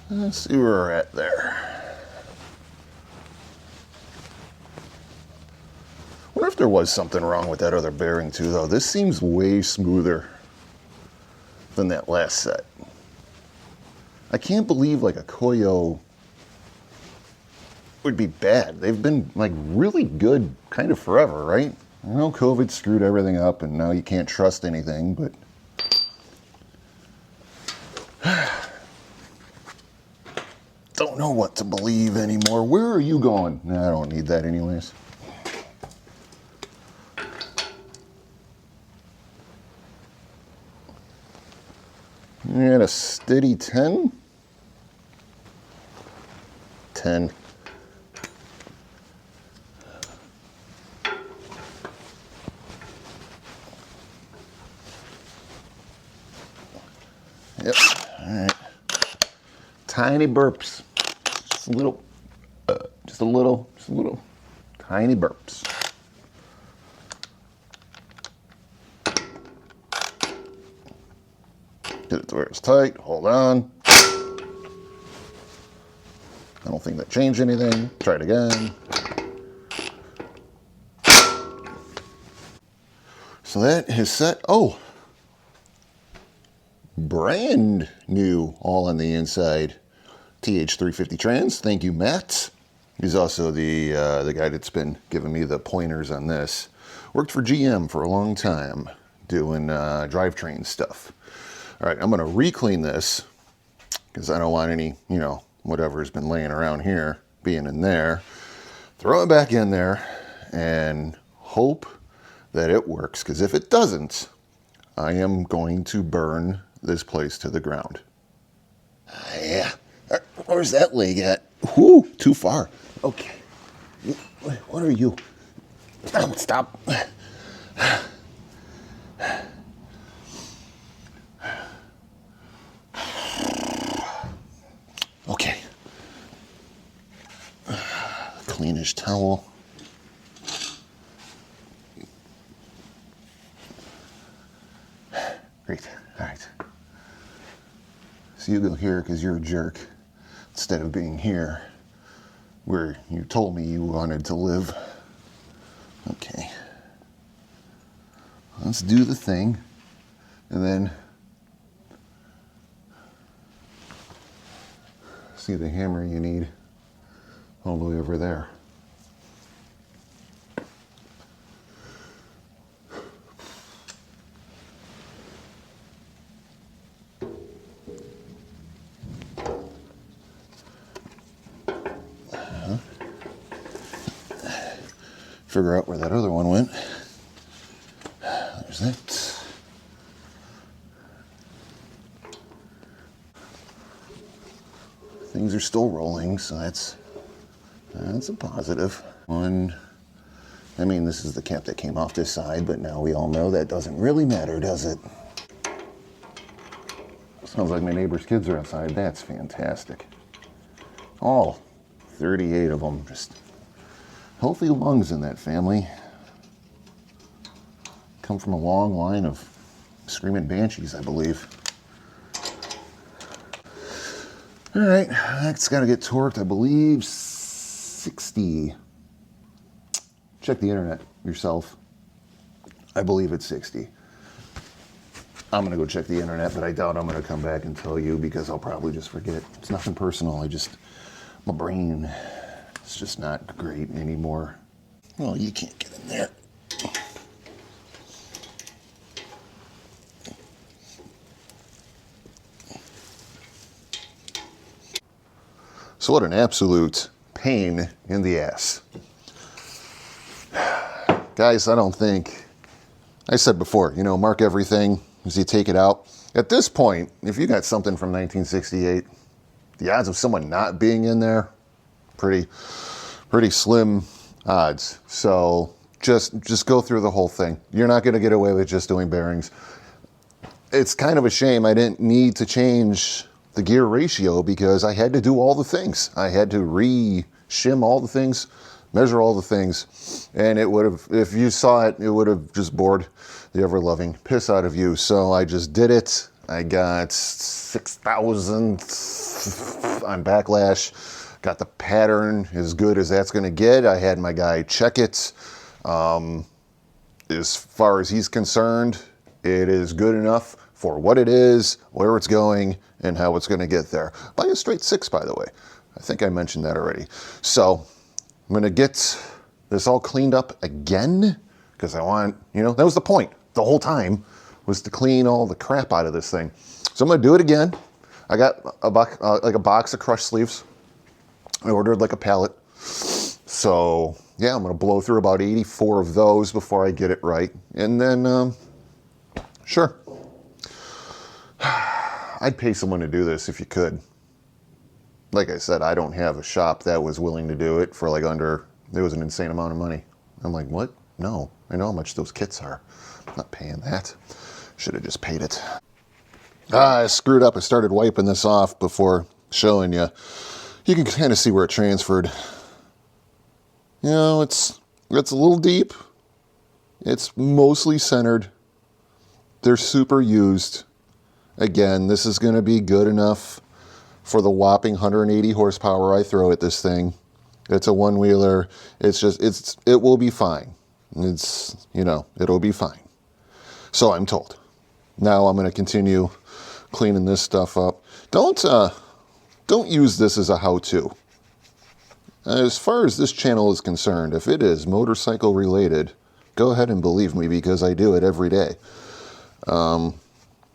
Let's see where we're at there. Wonder if there was something wrong with that other bearing too, though. This seems way smoother than that last set. I can't believe like a Koyo would be bad. They've been like really good kind of forever, right? I know COVID screwed everything up and now you can't trust anything, but don't know what to believe anymore. Where are you going? Nah, I don't need that anyways. You got a steady 10? 10. Yep. All right. Tiny burps. Just a little, just a little tiny burps. Get it to where it's tight. Hold on. I don't think that changed anything. Try it again. So that is set. Oh, brand new, all on the inside. TH350 trans. Thank you, Matt. He's also the guy that's been giving me the pointers on this. Worked for GM for a long time doing drivetrain stuff. All right, I'm going to re-clean this because I don't want any, you know, whatever's been laying around here being in there. Throw it back in there and hope that it works, because if it doesn't, I am going to burn this place to the ground. Yeah. Where's that leg at? Whoo, too far. Okay. What are you? Stop. Okay. Cleanish towel. Great. All right. So you go here because you're a jerk, instead of being here where you told me you wanted to live. Okay. Let's do the thing, and then See the hammer you need all the way over there. Figure out where that other one went. There's that. Things are still rolling, so that's a positive. One, I mean, this is the cap that came off this side, but now we all know that doesn't really matter, does it? Sounds like my neighbor's kids are outside. That's fantastic. All 38 of them, just healthy lungs in that family. Come from a long line of screaming banshees, I believe. All right, that's got to get torqued, I believe, 60. Check the internet yourself. I believe it's 60. I'm going to go check the internet, but I doubt I'm going to come back and tell you because I'll probably just forget. It's nothing personal. My brain is just not great anymore. Well, you can't get in there. So what an absolute pain in the ass. Guys, I don't think, I said before, mark everything as you take it out. At this point, if you got something from 1968, the odds of someone not being in there, pretty slim odds. So just go through the whole thing. You're not going to get away with just doing bearings. It's kind of a shame I didn't need to change the gear ratio because I had to do all the things. I had to re-shim all the things, measure all the things, and it would have, if you saw it, it would have just bored the ever-loving piss out of you. So I just did it. I got 6,000 on backlash. Got the pattern as good as that's going to get. I had my guy check it. As far as he's concerned, it is good enough for what it is, where it's going, and how it's going to get there. By a straight 6, by the way. I think I mentioned that already. So I'm going to get this all cleaned up again because I want, that was the point the whole time, was to clean all the crap out of this thing. So I'm going to do it again. I got a box of crushed sleeves. I ordered like a pallet. So yeah, I'm going to blow through about 84 of those before I get it right. And then, sure. I'd pay someone to do this if you could. Like I said, I don't have a shop that was willing to do it for it was an insane amount of money. I'm like, what? No, I know how much those kits are. I'm not paying that. Should have just paid it. I screwed up. I started wiping this off before showing you. You can kind of see where it transferred. It's a little deep. It's mostly centered. They're super used. Again, this is going to be good enough for the whopping 180 horsepower I throw at this thing. It's a one-wheeler. It will be fine. It'll be fine. So I'm told. Now I'm going to continue cleaning this stuff up. Don't use this as a how-to. As far as this channel is concerned, if it is motorcycle related, go ahead and believe me because I do it every day.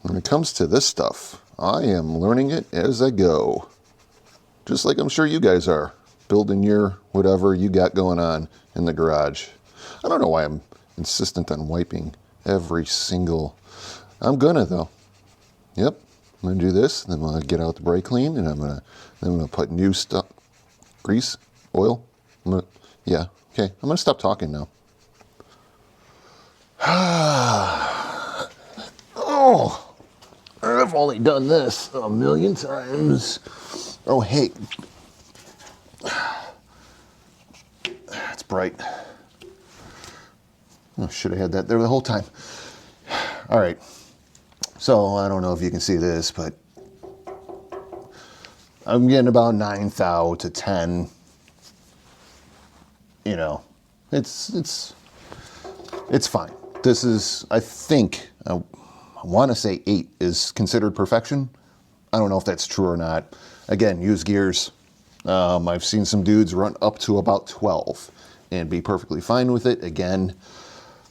When it comes to this stuff, I am learning it as I go. Just like I'm sure you guys are, building your whatever you got going on in the garage. I don't know why I'm insistent on wiping every single... I'm gonna though. Yep, I'm gonna do this, then I'm gonna get out the brake clean, and I'm gonna put new stuff, grease, oil. Yeah, okay, I'm gonna stop talking now. Oh, I've only done this a million times. Oh, hey. It's bright. Oh, should have had that there the whole time. All right. So I don't know if you can see this, but I'm getting about 9 thou to 10. It's fine. This is, I think, I want to say 8 is considered perfection. I don't know if that's true or not. Again, used gears. I've seen some dudes run up to about 12 and be perfectly fine with it. Again,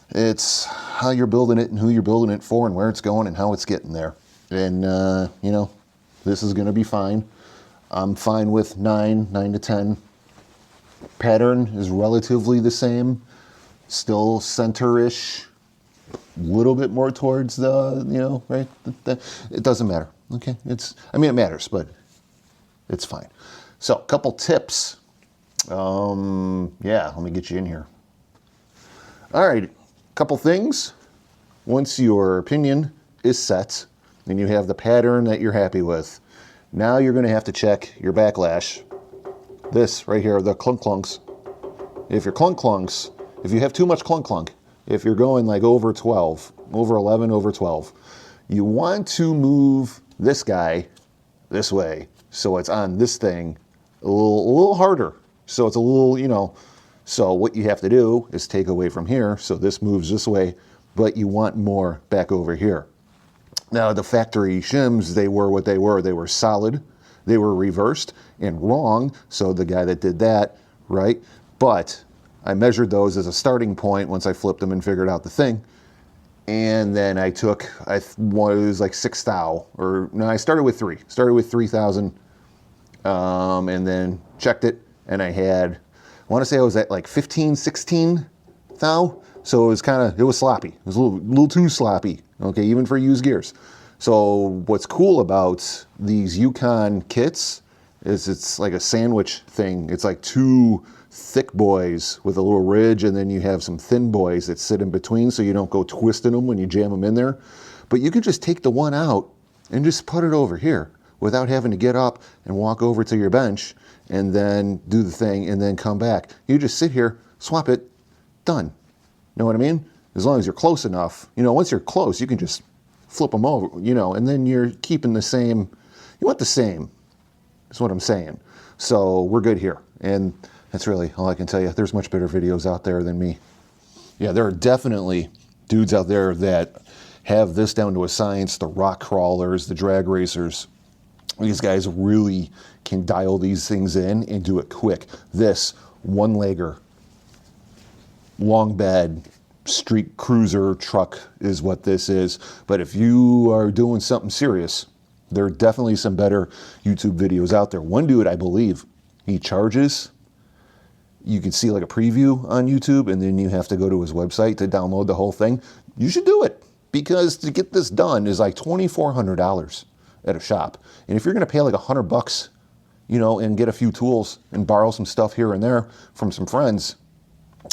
it's how you're building it and who you're building it for and where it's going and how it's getting there. And, you know, this is going to be fine. I'm fine with 9 to 10. Pattern is relatively the same. Still center-ish. A little bit more towards the, you know, right? It doesn't matter. Okay? I mean, it matters, but it's fine. So, a couple tips. Yeah, let me get you in here. All right, couple things. Once your opinion is set and you have the pattern that you're happy with, now you're going to have to check your backlash. This right here, the clunk clunks. If your clunk clunks, if you have too much clunk clunk, if you're going like over 12, over 11, over 12, you want to move this guy this way so it's on this thing a little harder. So it's a little, you know, so what you have to do is take away from here so this moves this way, but you want more back over here. Now, the factory shims, they were what they were. They were solid, they were reversed and wrong, so the guy that did that, right? But I measured those as a starting point once I flipped them and figured out the thing. And then I took, it was like 6 thou, or no, I started with 3. Started with 3,000, and then checked it, and I had, I want to say I was at like 15, 16 thou. So it was it was sloppy. It was a little too sloppy, okay, even for used gears. So what's cool about these Yukon kits is it's like a sandwich thing. It's like 2 thick boys with a little ridge, and then you have some thin boys that sit in between so you don't go twisting them when you jam them in there. But you can just take the one out and just put it over here without having to get up and walk over to your bench and then do the thing and then come back. You just sit here, swap it, done. Know what I mean? As long as you're close enough. You know, once you're close, you can just flip them over, you know, and then you're keeping the same. You want the same, is what I'm saying. So we're good here. And that's really all I can tell you. There's much better videos out there than me. Yeah, there are definitely dudes out there that have this down to a science. The rock crawlers, the drag racers. These guys really can dial these things in and do it quick. This one-legger, long bed, street cruiser truck is what this is. But if you are doing something serious, there are definitely some better YouTube videos out there. One dude, I believe, he charges. You can see like a preview on YouTube, and then you have to go to his website to download the whole thing. You should do it, because to get this done is like $2,400 at a shop. And if you're going to pay like $100, you know, and get a few tools and borrow some stuff here and there from some friends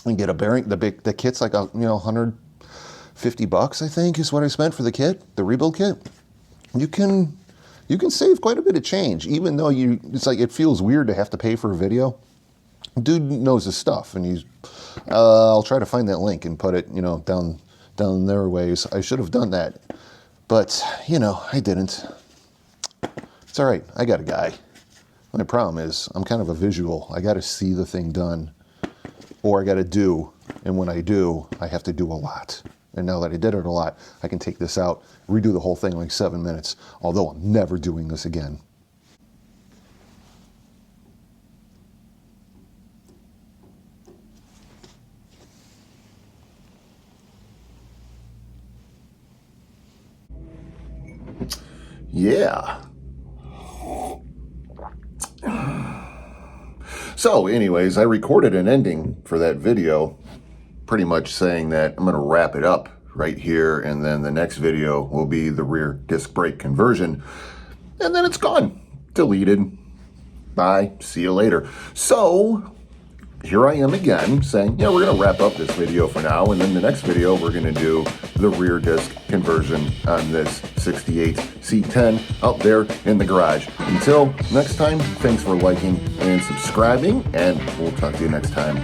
and get a bearing, the kit's like $150, I think, is what I spent for the kit, the rebuild kit. You can save quite a bit of change, even though it's like it feels weird to have to pay for a video. Dude knows his stuff, and I'll try to find that link and put it, you know, down their ways. I should have done that, but you know, I didn't. It's all right. I got a guy. My problem is I'm kind of a visual. I got to see the thing done, or I got to do, and when I do, I have to do a lot. And now that I did it a lot, I can take this out, redo the whole thing in like 7 minutes. Although I'm never doing this again. Yeah. So anyways, I recorded an ending for that video, pretty much saying that I'm going to wrap it up right here, and then the next video will be the rear disc brake conversion, and then it's gone, deleted. Bye, see you later. So here I am again saying, yeah, we're going to wrap up this video for now, and then the next video we're going to do the rear disc conversion on this 68 C10 out there in the garage. Until next time, thanks for liking and subscribing, and we'll talk to you next time.